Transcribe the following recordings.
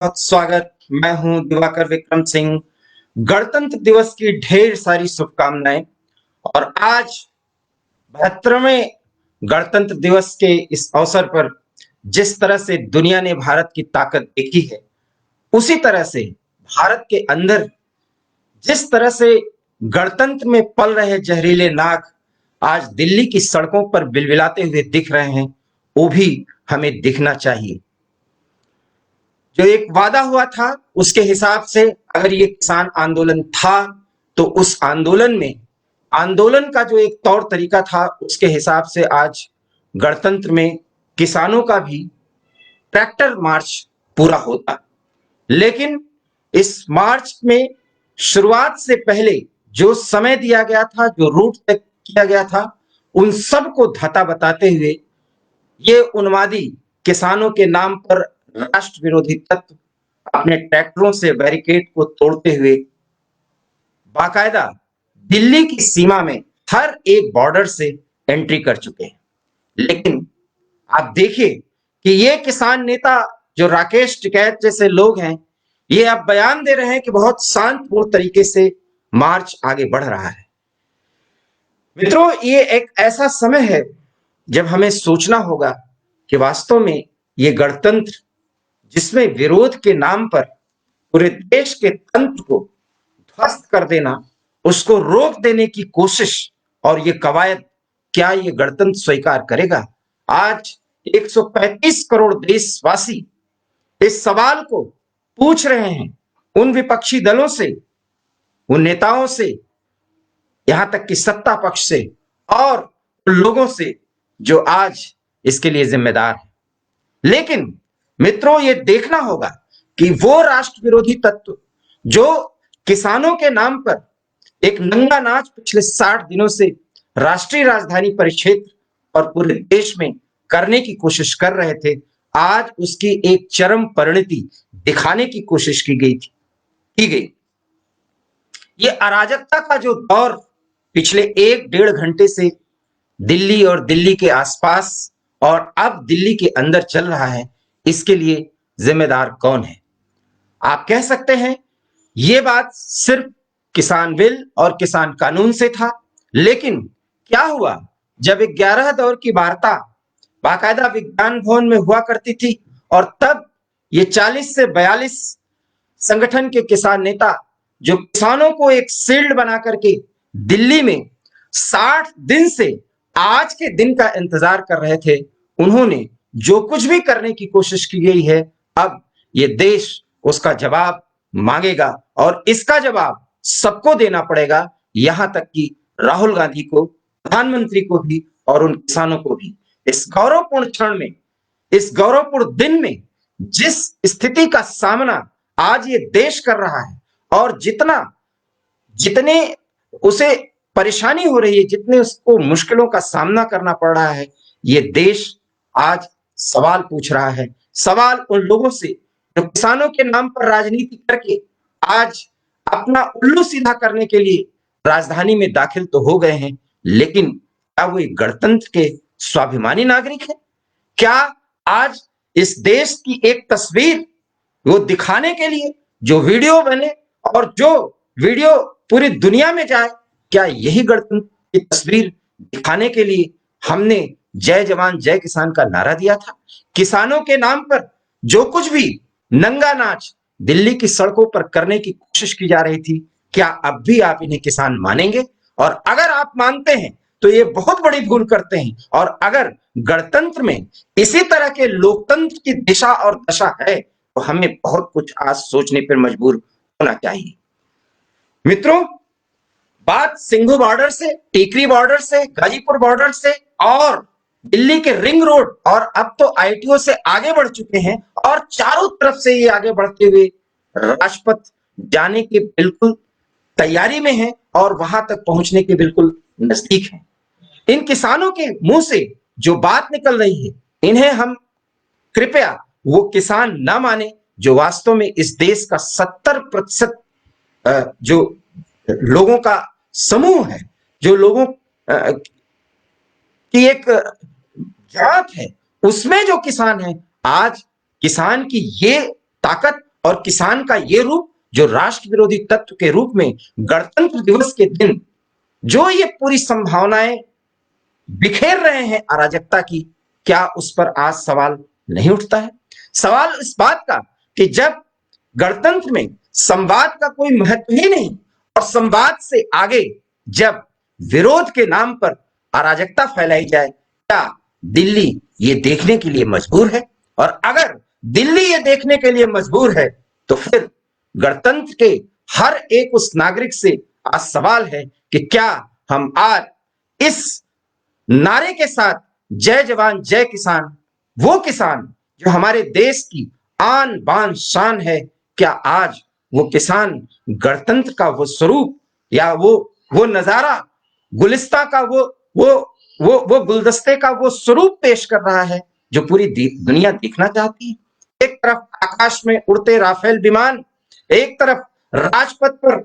बहुत स्वागत। मैं हूं दिवाकर विक्रम सिंह। गणतंत्र दिवस की ढेर सारी शुभकामनाएं। और आज 72वें गणतंत्र दिवस के इस अवसर पर जिस तरह से दुनिया ने भारत की ताकत देखी है, उसी तरह से भारत के अंदर जिस तरह से गणतंत्र में पल रहे जहरीले नाग आज दिल्ली की सड़कों पर बिलबिलाते हुए दिख रहे हैं, वो भी हमें दिखना चाहिए। जो एक वादा हुआ था उसके हिसाब से अगर ये किसान आंदोलन था तो उस आंदोलन में आंदोलन का जो एक तौर तरीका था उसके हिसाब से आज गणतंत्र में किसानों का भी ट्रैक्टर मार्च पूरा होता। लेकिन इस मार्च में शुरुआत से पहले जो समय दिया गया था, जो रूट तय किया गया था, उन सब को धता बताते हुए ये उन्मादी किसानों के नाम पर राष्ट्र विरोधी तत्व अपने ट्रैक्टरों से बैरिकेड को तोड़ते हुए बाकायदा दिल्ली की सीमा में हर एक बॉर्डर से एंट्री कर चुके हैं। लेकिन आप देखिए कि ये किसान नेता जो राकेश टिकैत जैसे लोग हैं, ये अब बयान दे रहे हैं कि बहुत शांतिपूर्ण तरीके से मार्च आगे बढ़ रहा है। मित्रों, ये एक ऐसा समय है जब हमें सोचना होगा कि वास्तव में ये गणतंत्र जिसमें विरोध के नाम पर पूरे देश के तंत्र को ध्वस्त कर देना, उसको रोक देने की कोशिश और ये कवायद, क्या ये गणतंत्र स्वीकार करेगा? आज 135 करोड़ देशवासी इस सवाल को पूछ रहे हैं उन विपक्षी दलों से, उन नेताओं से, यहां तक कि सत्ता पक्ष से और उन लोगों से जो आज इसके लिए जिम्मेदार है। लेकिन मित्रों, ये देखना होगा कि वो राष्ट्र विरोधी तत्व जो किसानों के नाम पर एक नंगा नाच पिछले 60 दिनों से राष्ट्रीय राजधानी परिक्षेत्र और पूरे देश में करने की कोशिश कर रहे थे, आज उसकी एक चरम परिणति दिखाने की कोशिश की गई। ये अराजकता का जो दौर पिछले 1-1.5 घंटे से दिल्ली और दिल्ली के आसपास और अब दिल्ली के अंदर चल रहा है, इसके लिए जिम्मेदार कौन है? आप कह सकते हैं ये बात सिर्फ किसान बिल और किसान कानून से था। लेकिन क्या हुआ जब 11 दौर की वार्ता बाकायदा विज्ञान भवन में हुआ करती थी और तब ये 40 से 42 संगठन के किसान नेता जो किसानों को एक शील्ड बना करके दिल्ली में 60 दिन से आज के दिन का इंतजार कर रहे थे, उन्होंने जो कुछ भी करने की कोशिश की गई है, अब ये देश उसका जवाब मांगेगा और इसका जवाब सबको देना पड़ेगा, यहां तक कि राहुल गांधी को, प्रधानमंत्री को भी और उन किसानों को भी। इस गौरवपूर्ण क्षण में, इस गौरवपूर्ण दिन में जिस स्थिति का सामना आज ये देश कर रहा है और जितने उसे परेशानी हो रही है, जितने उसको मुश्किलों का सामना करना पड़ रहा है, ये देश आज सवाल पूछ रहा है। सवाल उन लोगों से जो किसानों के नाम पर राजनीति करके आज अपना उल्लू सीधा करने के लिए राजधानी में दाखिल तो हो गए हैं, लेकिन क्या वो एक गणतंत्र के स्वाभिमानी नागरिक है? क्या आज इस देश की एक तस्वीर वो दिखाने के लिए जो वीडियो बने और जो वीडियो पूरी दुनिया में जाए, क्या यही गणतंत्र की तस्वीर दिखाने के लिए हमने जय जवान जय किसान का नारा दिया था? किसानों के नाम पर जो कुछ भी नंगा नाच दिल्ली की सड़कों पर करने की कोशिश की जा रही थी, क्या अब भी आप इन्हें किसान मानेंगे? और अगर आप मानते हैं तो ये बहुत बड़ी भूल करते हैं। और अगर गणतंत्र में इसी तरह के लोकतंत्र की दिशा और दशा है तो हमें बहुत कुछ आज सोचने पर मजबूर होना चाहिए। मित्रों, बात सिंघू बॉर्डर से, टीकरी बॉर्डर से, गाजीपुर बॉर्डर से और दिल्ली के रिंग रोड और अब तो आईटीओ से आगे बढ़ चुके हैं और चारों तरफ से ये आगे बढ़ते हुए राजपथ जाने के बिल्कुल तैयारी में है और वहां तक पहुंचने के बिल्कुल नजदीक है। इन किसानों के मुंह से जो बात निकल रही है, इन्हें हम कृपया वो किसान ना माने जो वास्तव में इस देश का 70% जो लोगों का समूह है, जो लोगों की एक जात है, उसमें जो किसान है, आज किसान की ये ताकत और किसान का ये रूप जो राष्ट्र विरोधी तत्व के रूप में गणतंत्र दिवस के दिन जो ये पूरी संभावनाएं बिखेर रहे हैं अराजकता की, क्या उस पर आज सवाल नहीं उठता है? सवाल इस बात का कि जब गणतंत्र में संवाद का कोई महत्व ही नहीं और संवाद से आगे जब विरोध के नाम पर अराजकता फैलाई जाए, क्या दिल्ली ये देखने के लिए मजबूर है? और अगर दिल्ली ये देखने के लिए मजबूर है तो फिर गणतंत्र के हर एक उस नागरिक से आज सवाल है कि क्या हम आज इस नारे के साथ जय जवान जय किसान, वो किसान जो हमारे देश की आन बान शान है, क्या आज वो किसान गणतंत्र का वो स्वरूप या वो नजारा गुलिस्ता का वो गुलदस्ते का वो स्वरूप पेश कर रहा है जो पूरी दुनिया देखना चाहती है? एक तरफ आकाश में उड़ते राफेल विमान, एक तरफ राजपथ पर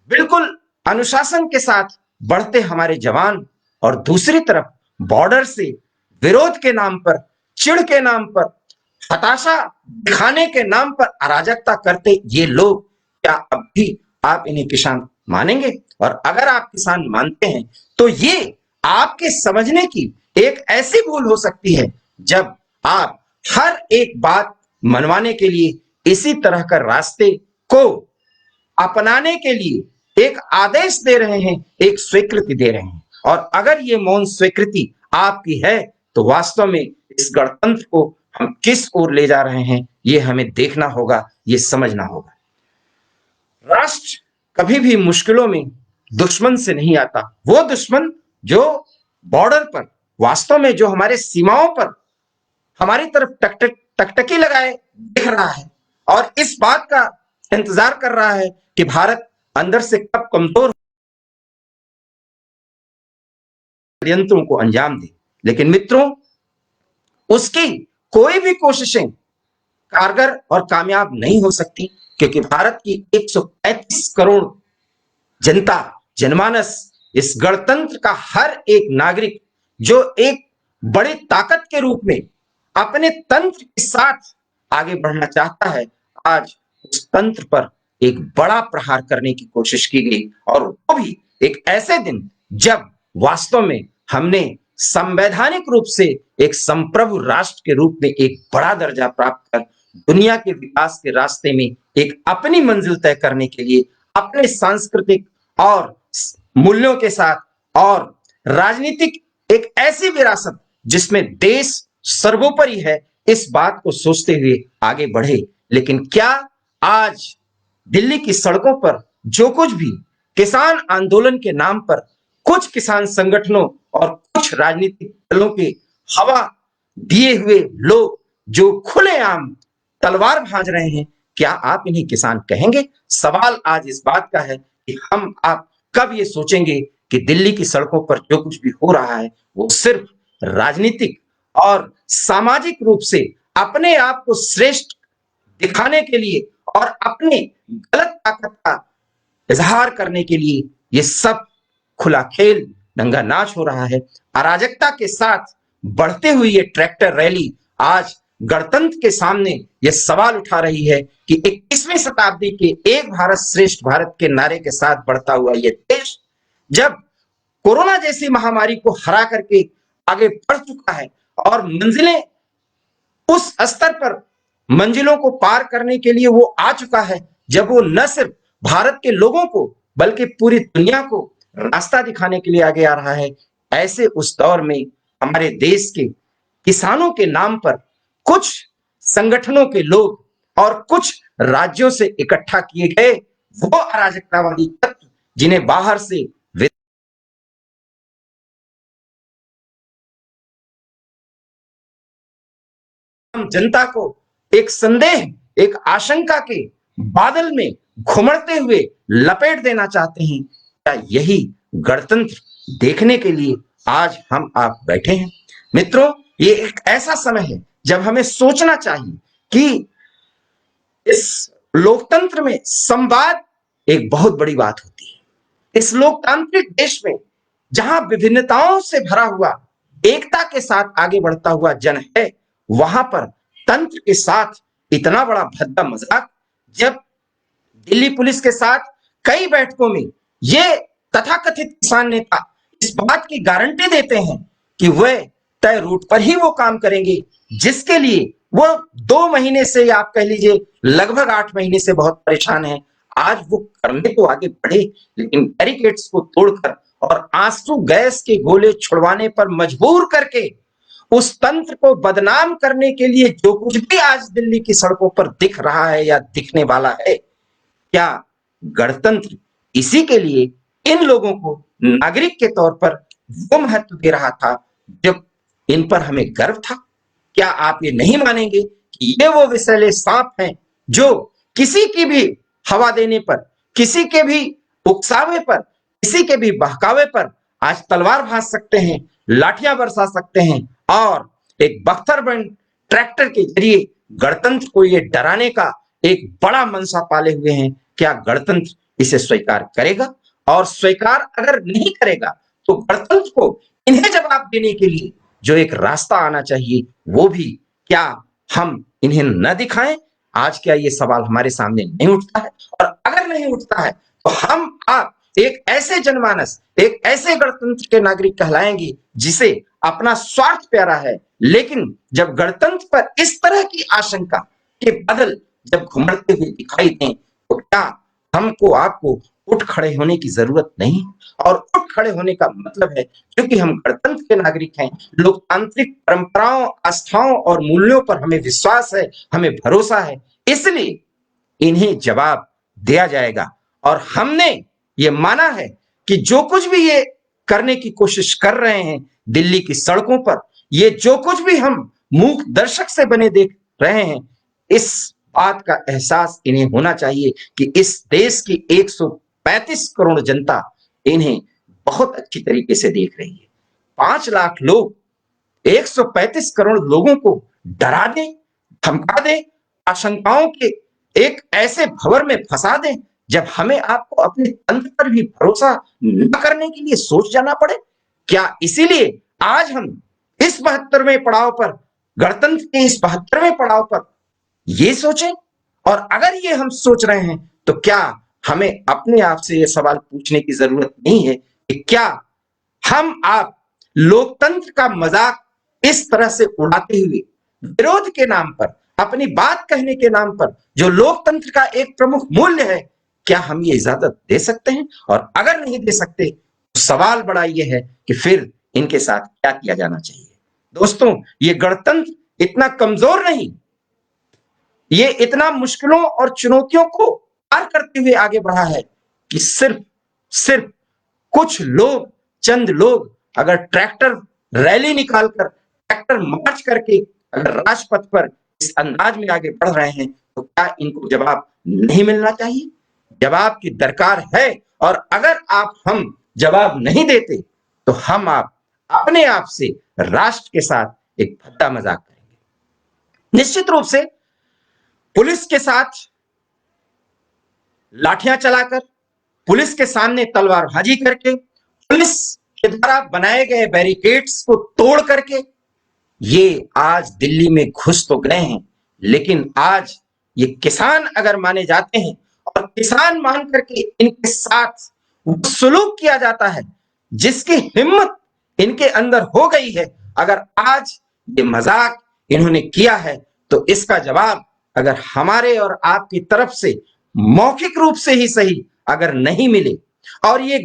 बिल्कुल अनुशासन के साथ बढ़ते हमारे जवान, और दूसरी तरफ बॉर्डर से विरोध के नाम पर, चिढ़ के नाम पर, हताशा दिखाने के नाम पर अराजकता करते ये लोग, क्या अब भी आप इन्हें किसान मानेंगे? और अगर आप किसान मानते हैं तो ये आपके समझने की एक ऐसी भूल हो सकती है जब आप हर एक बात मनवाने के लिए इसी तरह का रास्ते को अपनाने के लिए एक आदेश दे रहे हैं, एक स्वीकृति दे रहे हैं। और अगर ये मौन स्वीकृति आपकी है तो वास्तव में इस गणतंत्र को हम किस ओर ले जा रहे हैं ये हमें देखना होगा, ये समझना होगा। राष्ट्र कभी भी मुश्किलों में दुश्मन से नहीं आता, वो दुश्मन जो बॉर्डर पर वास्तव में जो हमारे सीमाओं पर हमारी तरफ टकटकी लगाए दिख रहा है और इस बात का इंतजार कर रहा है कि भारत अंदर से कब कमजोर षड्यंत्रों को अंजाम दे। लेकिन मित्रों, उसकी कोई भी कोशिशें कारगर और कामयाब नहीं हो सकती, क्योंकि भारत की 135 करोड़ जनता, जनमानस, इस गणतंत्र का हर एक नागरिक जो एक बड़ी ताकत के रूप में अपने तंत्र के साथ आगे बढ़ना चाहता है, आज उस तंत्र पर एक बड़ा प्रहार करने की कोशिश की गई, और वो भी एक ऐसे दिन जब वास्तव में हमने संवैधानिक रूप से एक संप्रभु राष्ट्र के रूप में एक बड़ा दर्जा प्राप्त कर दुनिया के विकास के रास्ते में एक अपनी मंजिल तय करने के लिए अपने सांस्कृतिक और मूल्यों के साथ और राजनीतिक एक ऐसी विरासत जिसमें देश सर्वोपरि है, इस बात को सोचते हुए आगे बढ़े। लेकिन क्या आज दिल्ली की सड़कों पर जो कुछ भी किसान आंदोलन के नाम पर कुछ किसान संगठनों और कुछ राजनीतिक दलों के हवा दिए हुए लोग जो खुलेआम तलवार भांज रहे हैं, क्या आप इन्हें किसान कहेंगे? सवाल आज इस बात का है कि हम आप कब ये सोचेंगे कि दिल्ली की सड़कों पर जो कुछ भी हो रहा है वो सिर्फ राजनीतिक और सामाजिक रूप से अपने आप को श्रेष्ठ दिखाने के लिए और अपनी गलत ताकत का इजहार करने के लिए ये सब खुला खेल, दंगा नाच हो रहा है। अराजकता के साथ बढ़ते हुए ये ट्रैक्टर रैली आज गणतंत्र के सामने ये सवाल उठा रही है कि 21वीं शताब्दी के एक भारत श्रेष्ठ भारत के नारे के साथ बढ़ता हुआ ये देश जब कोरोना जैसी महामारी को हरा करके आगे बढ़ चुका है और मंजिलें उस स्तर पर मंजिलों को पार करने के लिए वो आ चुका है, जब वो न सिर्फ भारत के लोगों को बल्कि पूरी दुनिया को रास्ता दिखाने के लिए आगे आ रहा है, ऐसे उस दौर में हमारे देश के किसानों के नाम पर कुछ संगठनों के लोग और कुछ राज्यों से इकट्ठा किए गए वो अराजकतावादी तत्व जिन्हें बाहर से जनता को एक संदेह, एक आशंका के बादल में घुमड़ते हुए लपेट देना चाहते हैं, क्या यही गणतंत्र देखने के लिए आज हम आप बैठे हैं? मित्रों, ये एक ऐसा समय है जब हमें सोचना चाहिए कि इस लोकतंत्र में संवाद एक बहुत बड़ी बात होती है। इस लोकतांत्रिक देश में जहां विभिन्नताओं से भरा हुआ एकता के साथ आगे बढ़ता हुआ जन है, वहां पर तंत्र के साथ इतना बड़ा भद्दा मजाक, जब दिल्ली पुलिस के साथ कई बैठकों में ये तथाकथित किसान नेता इस बात की गारंटी देते हैं कि वे तय रूट पर ही वो काम करेंगे जिसके लिए वो 2 महीने से, या आप कह लीजिए लगभग 8 महीने से बहुत परेशान है। आज वो करने को आगे बढ़े, लेकिन बैरिकेड्स को तोड़कर और आंसू गैस के गोले छुड़वाने पर मजबूर करके उस तंत्र को बदनाम करने के लिए जो कुछ भी आज दिल्ली की सड़कों पर दिख रहा है या दिखने वाला है, क्या गणतंत्र इसी के लिए इन लोगों को नागरिक के तौर पर वो महत्व दे रहा था जब इन पर हमें गर्व था? क्या आप ये नहीं मानेंगे कि ये वो विषैले सांप हैं जो किसी की भी हवा देने पर, किसी के भी उकसावे पर, किसी के भी बहकावे पर आज तलवार भांज सकते हैं, लाठियां बरसा सकते हैं और एक बख्तरबंद ट्रैक्टर के जरिए गणतंत्र को ये डराने का एक बड़ा मंशा पाले हुए हैं? क्या गणतंत्र इसे स्वीकार करेगा? और स्वीकार अगर नहीं करेगा तो गणतंत्र को इन्हें जवाब देने के लिए जो एक रास्ता आना चाहिए वो भी क्या हम इन्हें न दिखाएं? आज क्या ये सवाल हमारे सामने नहीं उठता है? और अगर नहीं उठता है तो हम आप एक ऐसे जनमानस, एक ऐसे गणतंत्र के नागरिक कहलाएंगे जिसे अपना स्वार्थ प्यारा है, लेकिन जब गणतंत्र पर इस तरह की आशंका के बादल जब घुमड़ते हुए दिखाई दें तो क्या हमको आपको उठ खड़े होने की जरूरत नहीं? और उठ खड़े होने का मतलब है, क्योंकि हम गणतंत्र के नागरिक हैं, लोकतांत्रिक परंपराओं, आस्थाओं और मूल्यों पर हमें विश्वास है, हमें भरोसा है, इसलिए इन्हें जवाब दिया जाएगा। और हमने ये माना है कि जो कुछ भी ये करने की कोशिश कर रहे हैं दिल्ली की सड़कों पर, ये जो कुछ भी हम मूक दर्शक से बने देख रहे हैं, इस बात का एहसास इन्हें होना चाहिए कि इस देश की 135 करोड़ जनता इन्हें बहुत अच्छी तरीके से देख रही है। 5 लाख लोग 135 करोड़ लोगों को डरा दे, धमका दे, आशंकाओं के एक ऐसे भंवर में फंसा दे जब हमें आपको अपने तंत्र पर भी भरोसा न करने के लिए सोच जाना पड़े। क्या इसीलिए आज हम इस 72वें पड़ाव पर, गणतंत्र के इस 72वें पड़ाव पर ये सोचें? और अगर ये हम सोच रहे हैं तो क्या हमें अपने आप से ये सवाल पूछने की जरूरत नहीं है कि क्या हम आप लोकतंत्र का मजाक इस तरह से उड़ाते हुए विरोध के नाम पर, अपनी बात कहने के नाम पर, जो लोकतंत्र का एक प्रमुख मूल्य है, क्या हम ये इजाजत दे सकते हैं? और अगर नहीं दे सकते तो सवाल बड़ा ये है कि फिर इनके साथ क्या किया जाना चाहिए? दोस्तों, ये गणतंत्र इतना कमजोर नहीं, ये इतना मुश्किलों और चुनौतियों को पार करते हुए आगे बढ़ा है कि सिर्फ कुछ लोग, चंद लोग अगर ट्रैक्टर रैली निकालकर, ट्रैक्टर मार्च करके अगर राजपथ पर इस अंदाज में आगे बढ़ रहे हैं तो क्या इनको जवाब नहीं मिलना चाहिए? जवाब की दरकार है। और अगर आप हम जवाब नहीं देते तो हम आप अपने आप से राष्ट्र के साथ एक भद्दा मजाक करेंगे। निश्चित रूप से पुलिस के साथ लाठियां चलाकर, पुलिस के सामने तलवारबाजी करके, पुलिस के द्वारा बनाए गए बैरिकेड्स को तोड़ करके ये आज दिल्ली में घुस तो गए हैं, लेकिन आज ये किसान अगर माने जाते हैं और किसान मान करके इनके साथ वो सुलूक किया जाता है जिसकी हिम्मत इनके अंदर हो गई है, अगर आज ये मजाक इन्होंने किया है तो इसका जवाब अगर हमारे और आपकी तरफ से मौखिक रूप से ही सही अगर नहीं मिले और ये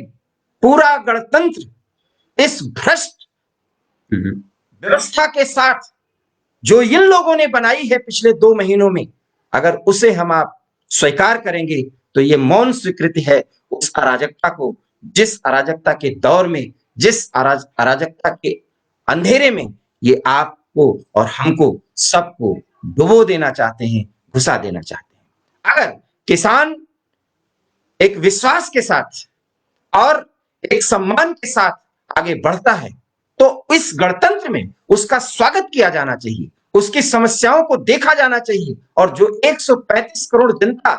पूरा गणतंत्र इस भ्रष्ट व्यवस्था के साथ जो इन लोगों ने बनाई है पिछले 2 महीनों में, अगर उसे हम आप स्वीकार करेंगे तो ये मौन स्वीकृति है उस अराजकता को, जिस अराजकता के दौर में, जिस अराजकता के अंधेरे में ये आपको और हमको सबको डुबो देना चाहते हैं, घुसा देना चाहते हैं। अगर किसान एक विश्वास के साथ और एक सम्मान के साथ आगे बढ़ता है तो इस गणतंत्र में उसका स्वागत किया जाना चाहिए, उसकी समस्याओं को देखा जाना चाहिए। और जो 135 करोड़ जनता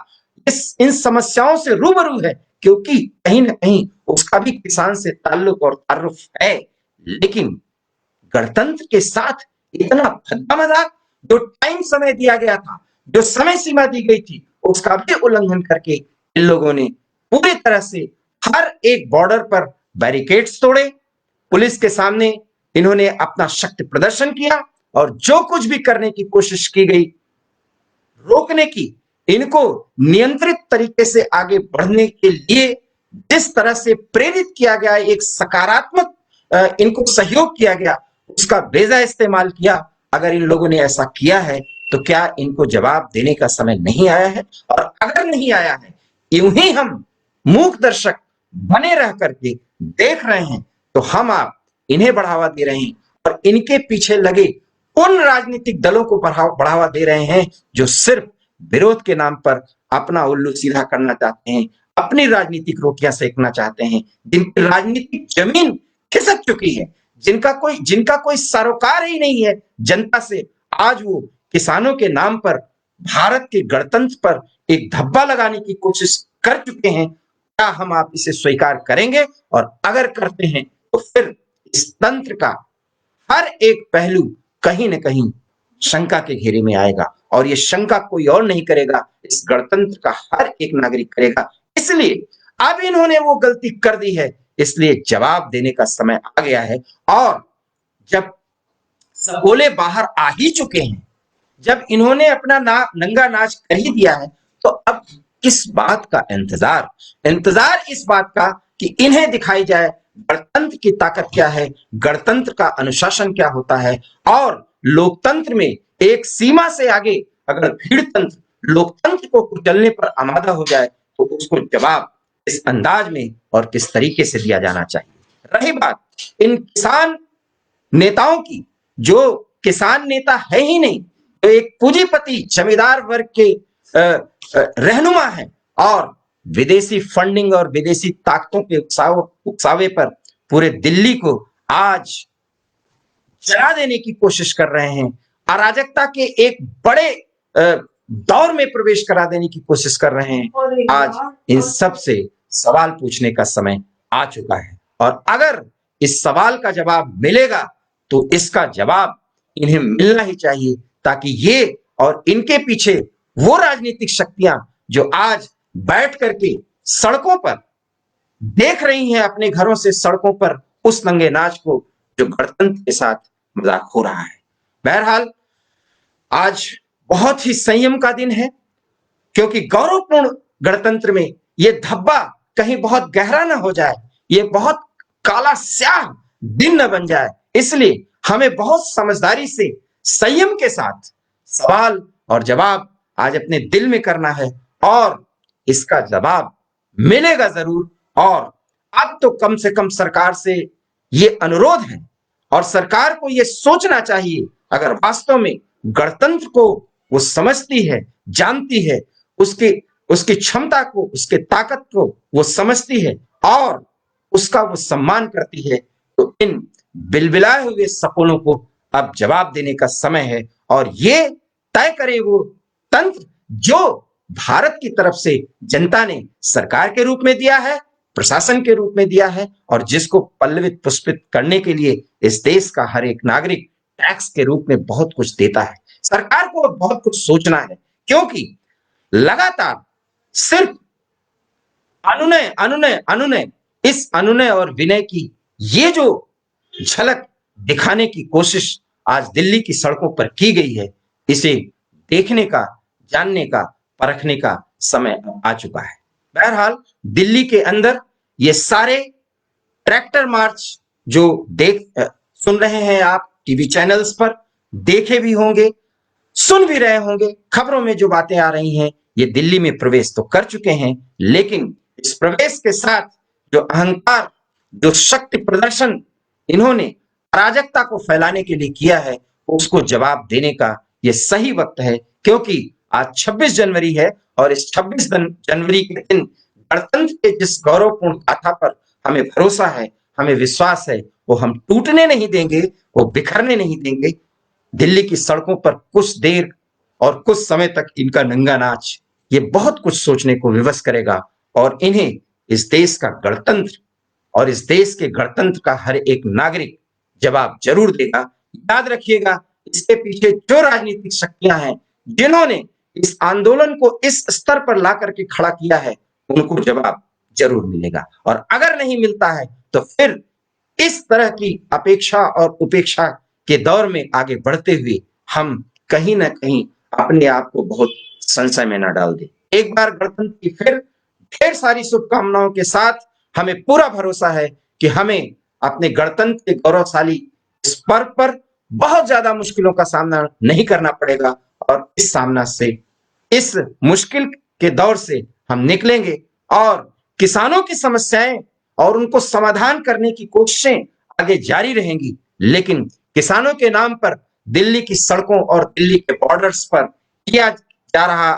इन समस्याओं से रूबरू है, क्योंकि कहीं ना कहीं उसका भी किसान से ताल्लुक और तारुफ है, लेकिन गणतंत्र के साथ इतना भद्दा मजाक, जो टाइम समय दिया गया था, जो समय सीमा दी गई थी उसका भी उल्लंघन करके इन लोगों ने पूरी तरह से हर एक बॉर्डर पर बैरिकेड्स तोड़े। पुलिस के सामने इन्होंने अपना शक्ति प्रदर्शन किया और जो कुछ भी करने की कोशिश की गई रोकने की, इनको नियंत्रित तरीके से आगे बढ़ने के लिए जिस तरह से प्रेरित किया गया, एक सकारात्मक इनको सहयोग किया गया, उसका बेजा इस्तेमाल किया। अगर इन लोगों ने ऐसा किया है तो क्या इनको जवाब देने का समय नहीं आया है? और अगर नहीं आया है, यूं ही हम मूक दर्शक बने रह करके देख रहे हैं तो हम आप इन्हें बढ़ावा दे रहे हैं और इनके पीछे लगे उन राजनीतिक दलों को बढ़ावा दे रहे हैं जो सिर्फ विरोध के नाम पर अपना उल्लू सीधा करना चाहते हैं, अपनी राजनीतिक रोटियां सेकना चाहते हैं, जिनकी राजनीतिक जमीन खिसक चुकी है, जिनका कोई सरोकार ही नहीं है जनता से। आज वो किसानों के नाम पर भारत के गणतंत्र पर एक धब्बा लगाने की कोशिश कर चुके हैं। क्या हम आप इसे स्वीकार करेंगे? और अगर करते हैं तो फिर इस तंत्र का हर एक पहलू कहीं न कहीं शंका के घेरे में आएगा और ये शंका कोई और नहीं करेगा, इस गणतंत्र का हर एक नागरिक करेगा। इसलिए अब इन्होंने वो गलती कर दी है, इसलिए जवाब देने का समय आ गया है। और जब सबोले बाहर आ ही चुके हैं, जब इन्होंने अपना नंगा नाच कर ही दिया है, तो अब किस बात का इंतजार? इंतजार इस बात का कि इन्हें दिखाई जाए गणतंत्र की ताकत क्या है, गणतंत्र का अनुशासन क्या होता है। और लोकतंत्र में एक सीमा से आगे अगर भीड़ तंत्र लोकतंत्र को कुचलने पर आमादा हो जाए तो उसको जवाब इस अंदाज में और किस तरीके से दिया जाना चाहिए। रही बात इन किसान नेताओं की, जो किसान नेता है ही नहीं, तो एक पूंजीपति जमींदार वर्ग के रहनुमा है और विदेशी फंडिंग और विदेशी ताकतों के उकसावे पर पूरे दिल्ली को आज जला देने की कोशिश कर रहे हैं, अराजकता के एक बड़े दौर में प्रवेश करा देने की कोशिश कर रहे हैं। आज इन सब से सवाल पूछने का समय आ चुका है और अगर इस सवाल का जवाब मिलेगा तो इसका जवाब इन्हें मिलना ही चाहिए, ताकि ये और इनके पीछे वो राजनीतिक शक्तियां जो आज बैठ करके सड़कों पर देख रही हैं, अपने घरों से सड़कों पर उस नंगे नाच को जो गणतंत्र के साथ मजाक हो रहा है। बहरहाल आज बहुत ही संयम का दिन है, क्योंकि गौरवपूर्ण गणतंत्र में ये धब्बा कहीं बहुत गहरा ना हो जाए, ये बहुत काला स्याह दिन न बन जाए। इसलिए हमें बहुत समझदारी से संयम के साथ सवाल और जवाब आज अपने दिल में करना है और इसका जवाब मिलेगा जरूर। और अब तो कम से कम सरकार से ये अनुरोध है और सरकार को ये सोचना चाहिए, अगर वास्तव में गणतंत्र को वो समझती है, जानती है, उसकी क्षमता को, उसके ताकत को वो समझती है और उसका वो सम्मान करती है, तो इन बिलबिलाए हुए सपनों को अब जवाब देने का समय है। और ये तय करे वो तंत्र जो भारत की तरफ से जनता ने सरकार के रूप में दिया है, प्रशासन के रूप में दिया है, और जिसको पल्लवित पुष्पित करने के लिए इस देश का हर एक नागरिक टैक्स के रूप में बहुत कुछ देता है। सरकार को बहुत कुछ सोचना है, क्योंकि लगातार सिर्फ अनुनय अनुनय अनुनय, इस अनुनय और विनय की ये जो झलक दिखाने की कोशिश आज दिल्ली की सड़कों पर की गई है, इसे देखने का, जानने का, परखने का समय आ चुका है। बहरहाल दिल्ली के अंदर ये सारे ट्रैक्टर मार्च जो सुन रहे हैं आप टीवी चैनल्स पर, देखे भी होंगे, सुन भी रहे होंगे, खबरों में जो बातें आ रही हैं, ये दिल्ली में प्रवेश तो कर चुके हैं, लेकिन इस प्रवेश के साथ जो अहंकार, जो शक्ति प्रदर्शन इन्होंने अराजकता को फैलाने के लिए किया है, उसको जवाब देने का ये सही वक्त है। क्योंकि आज 26 जनवरी है और इस 26 जनवरी के दिन गणतंत्र के जिस गौरवपूर्ण गाथा पर हमें भरोसा है, हमें विश्वास है, वो हम टूटने नहीं देंगे, वो बिखरने नहीं देंगे। दिल्ली की सड़कों पर कुछ देर और कुछ समय तक इनका नंगा नाच ये बहुत कुछ सोचने को विवश करेगा और इन्हें इस देश का गणतंत्र और इस देश के गणतंत्र का हर एक नागरिक जवाब जरूर देगा। याद रखिएगा, इसके पीछे जो राजनीतिक शक्तियां हैं, जिन्होंने इस आंदोलन को इस स्तर पर ला करके खड़ा किया है, उनको जवाब जरूर मिलेगा। और अगर नहीं मिलता है तो फिर इस तरह की अपेक्षा और उपेक्षा के दौर में आगे बढ़ते हुए हम कहीं ना कहीं अपने आप को बहुत संशय में न डाल दें। एक बार गणतंत्र की फिर ढेर सारी शुभकामनाओं के साथ हमें पूरा भरोसा है कि हमें अपने गणतंत्र के गौरवशाली इस पर्व पर बहुत ज्यादा मुश्किलों का सामना नहीं करना पड़ेगा और इस सामना से, इस मुश्किल के दौर से हम निकलेंगे और किसानों की समस्याएं और उनको समाधान करने की कोशिशें आगे जारी रहेंगी। लेकिन किसानों के नाम पर दिल्ली की सड़कों और दिल्ली के बॉर्डर्स पर किया जा रहा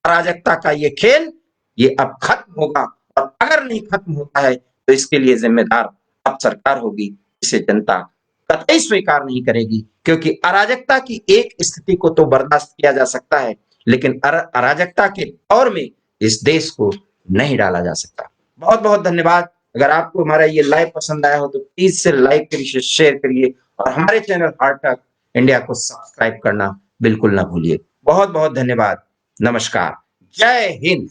अराजकता का ये खेल, ये अब खत्म होगा। और अगर नहीं खत्म होता है तो इसके लिए जिम्मेदार अब सरकार होगी, इसे जनता कतई स्वीकार नहीं करेगी। क्योंकि अराजकता की एक स्थिति को तो बर्दाश्त किया जा सकता है, लेकिन अराजकता के दौर में इस देश को नहीं डाला जा सकता। बहुत बहुत धन्यवाद। अगर आपको हमारा ये लाइव पसंद आया हो तो प्लीज से लाइक करिए, शेयर करिए और हमारे चैनल हार्ट टॉक इंडिया को सब्सक्राइब करना बिल्कुल ना भूलिए। बहुत बहुत धन्यवाद। नमस्कार। जय हिंद।